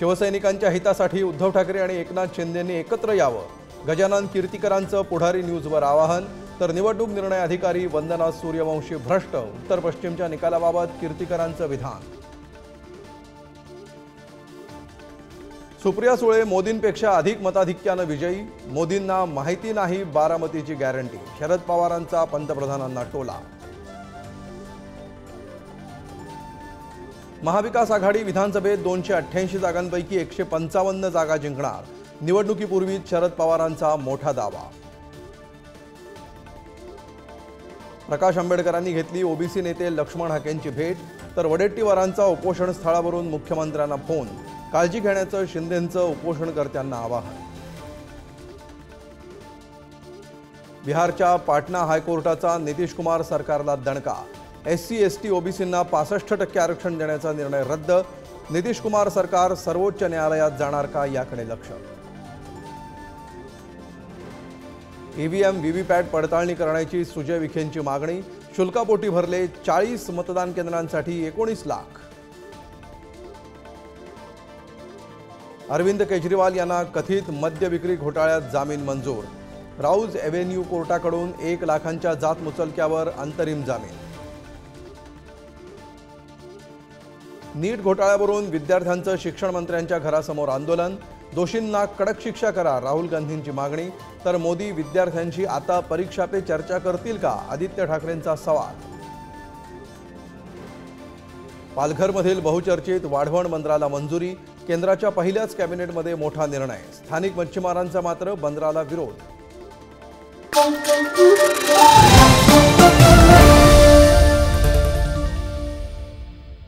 शिवसैनिकांच्या हितासाठी उद्धव ठाकरे आणि एकनाथ शिंदेंनी एकत्र यावं, गजानन कीर्तिकरांचं पुढारी न्यूजवर आवाहन. तर निवडणूक निर्णय अधिकारी वंदना सूर्यवंशी भ्रष्ट, उत्तर पश्चिमच्या निकालाबाबत कीर्तिकरांचं विधान. सुप्रिया सुळे मोदींपेक्षा अधिक मताधिक्यानं विजयी, मोदींना माहिती नाही बारामतीची गॅरंटी, शरद पवारांचा पंतप्रधानांना टोला. महाविकास आघाडी विधानसभेत 288 जागांपैकी 155 जागा जिंकणार, निवडणुकीपूर्वीच शरद पवारांचा मोठा दावा. प्रकाश आंबेडकरांनी घेतली ओबीसी नेते लक्ष्मण हाकेंची भेट, तर वडेट्टीवारांचा उपोषण स्थळावरून मुख्यमंत्र्यांना फोन, काळजी घेण्याचं शिंदेंचं उपोषणकर्त्यांना आवाहन. बिहारच्या पाटणा हायकोर्टाचा नितीश कुमार सरकारला दणका, SC ST ओबीसींना 65% आरक्षण देण्याचा निर्णय रद्द, नितीश कुमार सरकार सर्वोच्च न्यायालयात जाणार का याकडे लक्ष. EVM व्हीव्हीपॅट पडताळणी करण्याची सुजय विखेंची मागणी, शुल्कापोटी भरले 40 मतदान केंद्रांसाठी 19 लाख. अरविंद केजरीवाल यांना कथित मद्य विक्री घोटाळ्यात जामीन मंजूर, राऊज एव्हेन्यू कोर्टाकडून 1 लाखांच्या जात मुचलक्यावर अंतरिम जामीन. नीट घोटाळ्यावरून विद्यार्थ्यांचं शिक्षण मंत्र्यांच्या घरासमोर आंदोलन, दोषींना कडक शिक्षा करा राहुल गांधींची मागणी. तर मोदी विद्यार्थ्यांशी आता परीक्षा पे चर्चा करतील का, आदित्य ठाकरेंचा सवाल. पालघरमधील बहुचर्चित वाढवण बंदराला मंजुरी, केंद्राच्या पहिल्याच कॅबिनेटमध्ये मोठा निर्णय, स्थानिक मच्छीमारांचा मात्र बंदराला विरोध.